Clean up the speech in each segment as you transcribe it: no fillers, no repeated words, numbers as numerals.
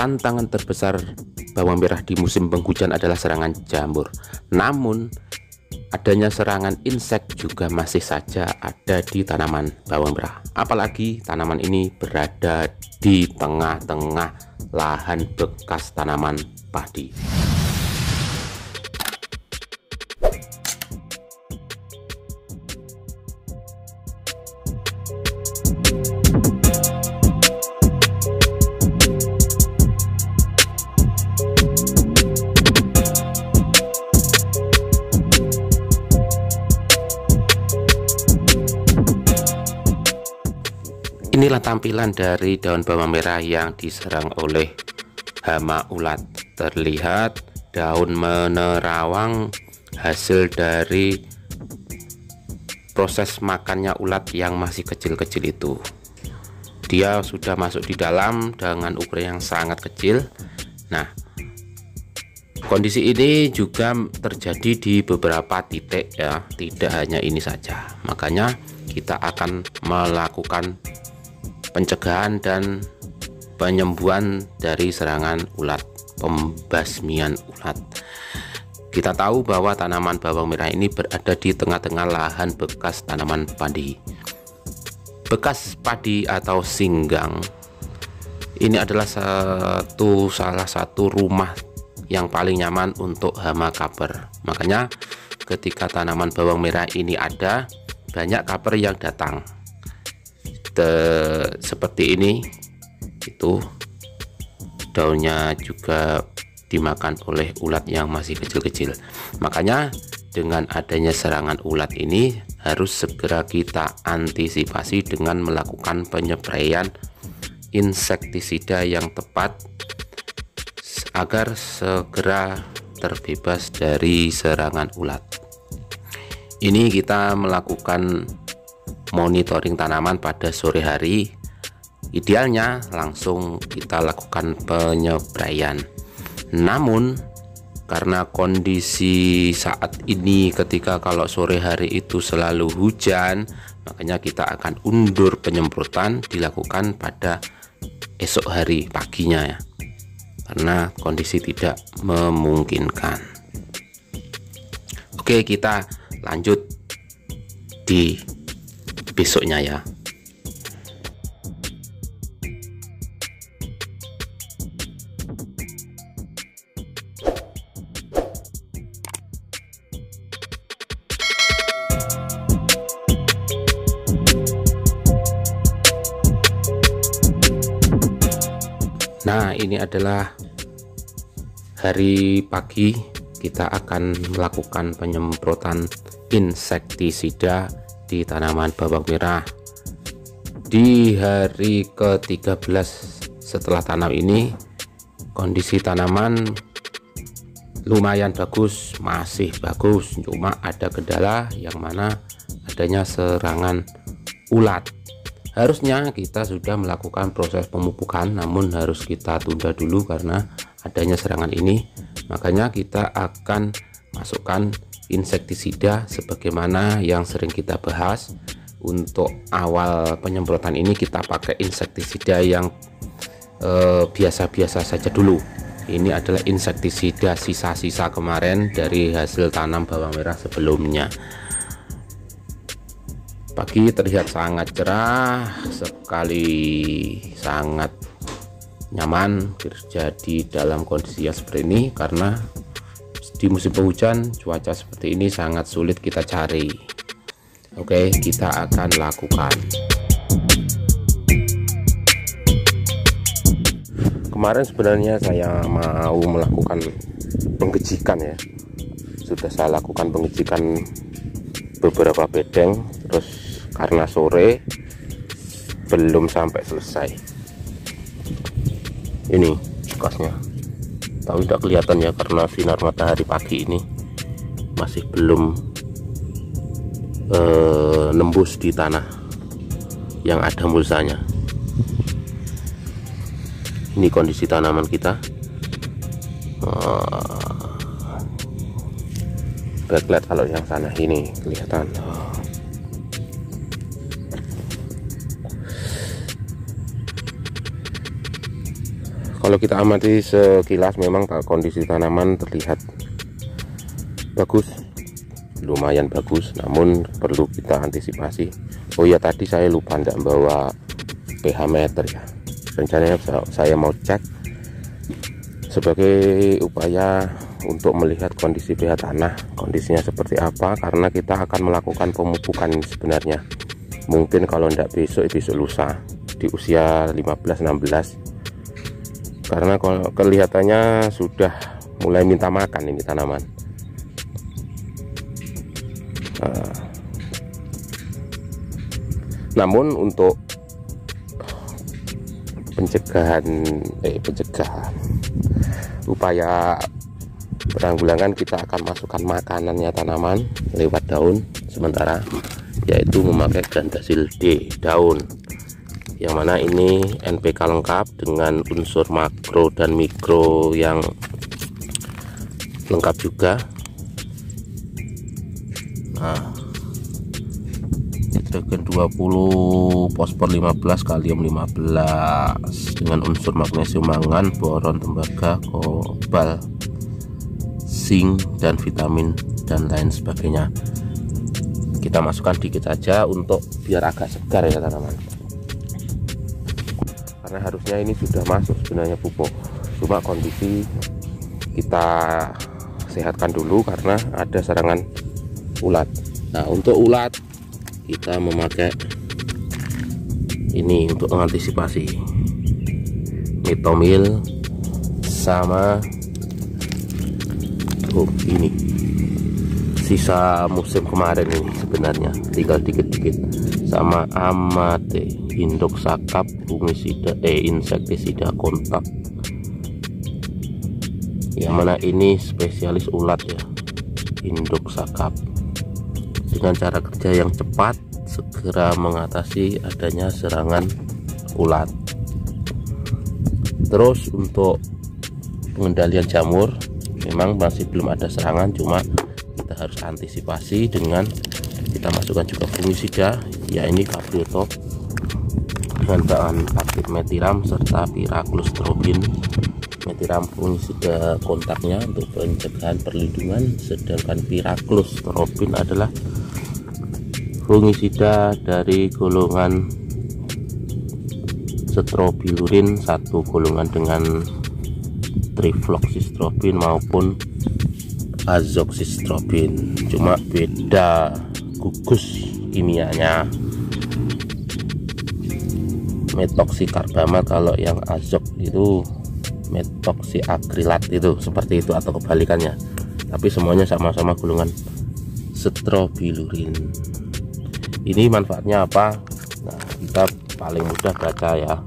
Tantangan terbesar bawang merah di musim penghujan adalah serangan jamur. Namun, adanya serangan insek juga masih saja ada di tanaman bawang merah. Apalagi tanaman ini berada di tengah-tengah lahan bekas tanaman padi. Inilah tampilan dari daun bawang merah yang diserang oleh hama ulat. Terlihat daun menerawang hasil dari proses makannya ulat yang masih kecil-kecil itu. Dia sudah masuk di dalam dengan ukuran yang sangat kecil. Nah, kondisi ini juga terjadi di beberapa titik ya, tidak hanya ini saja. Makanya kita akan melakukan pencegahan dan penyembuhan dari serangan ulat, pembasmian ulat. Kita tahu bahwa tanaman bawang merah ini berada di tengah-tengah lahan bekas tanaman padi. Bekas padi atau singgang ini adalah salah satu rumah yang paling nyaman untuk hama caper. Makanya ketika tanaman bawang merah ini ada, banyak caper yang datang. Seperti ini, itu daunnya juga dimakan oleh ulat yang masih kecil-kecil. Makanya dengan adanya serangan ulat ini harus segera kita antisipasi dengan melakukan penyepraian insektisida yang tepat agar segera terbebas dari serangan ulat. Ini kita melakukan monitoring tanaman pada sore hari. Idealnya langsung kita lakukan penyepraian. Namun karena kondisi saat ini ketika kalau sore hari itu selalu hujan, makanya kita akan undur penyemprotan dilakukan pada esok hari paginya ya, karena kondisi tidak memungkinkan. Oke, kita lanjut di besoknya ya. Nah, ini adalah hari pagi, kita akan melakukan penyemprotan insektisida di tanaman bawang merah. Di hari ke-13 setelah tanam ini, kondisi tanaman lumayan bagus, masih bagus, cuma ada kendala yang mana adanya serangan ulat. Harusnya kita sudah melakukan proses pemupukan, namun harus kita tunda dulu karena adanya serangan ini. Makanya kita akan masukkan insektisida sebagaimana yang sering kita bahas. Untuk awal penyemprotan ini kita pakai insektisida yang biasa-biasa saja dulu. Ini adalah insektisida sisa-sisa kemarin dari hasil tanam bawang merah sebelumnya. Pagi terlihat sangat cerah sekali, sangat nyaman kerja di dalam kondisi yang seperti ini, karena di musim penghujan cuaca seperti ini sangat sulit kita cari. Oke, kita akan lakukan. Kemarin sebenarnya saya mau melakukan pengejikan ya, sudah saya lakukan pengejikan beberapa bedeng, terus karena sore belum sampai selesai. Ini bekasnya, tapi tidak kelihatan ya karena sinar matahari pagi ini masih belum nembus di tanah yang ada mulsanya. Ini kondisi tanaman kita. Backlight kalau yang sana ini kelihatan. Kalau kita amati sekilas memang kondisi tanaman terlihat bagus, lumayan bagus, namun perlu kita antisipasi. Oh ya, tadi saya lupa tidak bawa pH meter ya. Rencananya saya mau cek sebagai upaya untuk melihat kondisi pH tanah, kondisinya seperti apa, karena kita akan melakukan pemupukan sebenarnya. Mungkin kalau tidak besok lusa di usia 15-16, karena kelihatannya sudah mulai minta makan ini tanaman. Namun untuk pencegahan upaya penanggulangan, kita akan masukkan makanannya tanaman lewat daun sementara, yaitu memakai Gandasil D daun, yang mana ini NPK lengkap dengan unsur makro dan mikro yang lengkap juga. Nah, nitrogen 20, fosfor 15, kalium 15 dengan unsur magnesium, mangan, boron, tembaga, kobal, zinc dan vitamin dan lain sebagainya. Kita masukkan dikit saja untuk biar agak segar ya tanaman, karena harusnya ini sudah masuk sebenarnya pupuk, cuma kondisi kita sehatkan dulu karena ada serangan ulat. Nah, untuk ulat kita memakai ini untuk mengantisipasi, Metomil sama ini sisa musim kemarin ini sebenarnya tinggal dikit-dikit, sama Amate, Indoxacarb, fungisida insektisida kontak, yang mana ini spesialis ulat ya, Indoxacarb, dengan cara kerja yang cepat segera mengatasi adanya serangan ulat. Terus untuk pengendalian jamur memang masih belum ada serangan, cuma kita harus antisipasi dengan kita masukkan juga fungisida, ya ini Cabriotop dengan bahan aktif metiram serta piraklustropin. Metiram fungisida kontaknya untuk pencegahan perlindungan, sedangkan piraklustropin adalah fungisida dari golongan strobilurin, satu golongan dengan trifloxystrobin maupun azoxystrobin, cuma beda gugus kimianya. Metoxicarbamate, kalau yang azok itu metoxiakrilat, itu seperti itu atau kebalikannya, tapi semuanya sama-sama golongan strobilurin. Ini manfaatnya apa? Nah, kita paling mudah baca ya,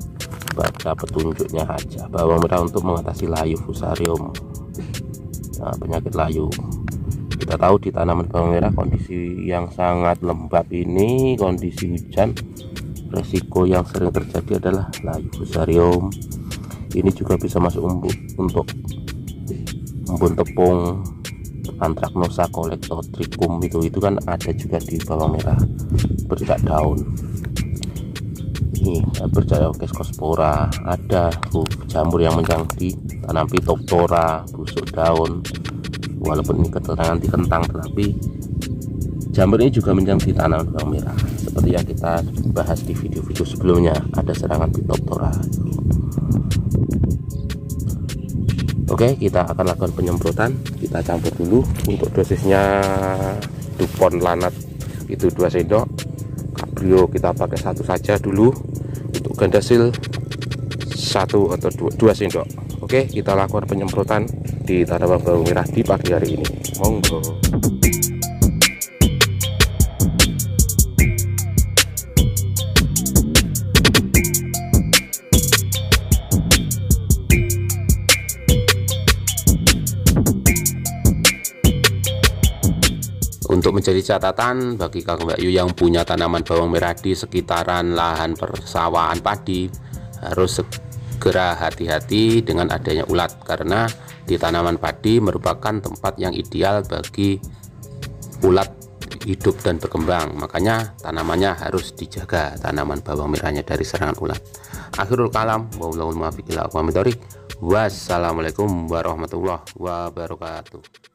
baca petunjuknya aja. Bawang merah untuk mengatasi layu fusarium. Nah, penyakit layu, kita tahu di tanaman bawang merah kondisi yang sangat lembab ini, kondisi hujan, resiko yang sering terjadi adalah layu fusarium. Ini juga bisa masuk untuk embun tepung, Anthracnosa colectotrichum, itu kan ada juga di bawang merah, bercak daun. Ini bercak Oxcospora, ada jamur yang menyerang di tanam Phytophthora, busuk daun. Walaupun ini keterangan di kentang, tetapi jamur ini juga menyerang di tanaman bawang merah, seperti yang kita bahas di video-video sebelumnya, ada serangan Phytophthora. Oke, kita akan lakukan penyemprotan. Kita campur dulu. Untuk dosisnya DuPont Lanat itu 2 sendok, Cabrio kita pakai 1 saja dulu, untuk Gandasil 1 atau 2 sendok. Oke, kita lakukan penyemprotan di tanaman bawang merah di pagi hari ini. Monggo. Untuk menjadi catatan bagi Kang Mbak Yu yang punya tanaman bawang merah di sekitaran lahan persawahan padi, harus segera hati-hati dengan adanya ulat, karena di tanaman padi merupakan tempat yang ideal bagi ulat hidup dan berkembang. Makanya tanamannya harus dijaga, tanaman bawang merahnya, dari serangan ulat. Akhirul kalam, wabillahi taufiq wal hidayah. Wassalamualaikum warahmatullahi wabarakatuh.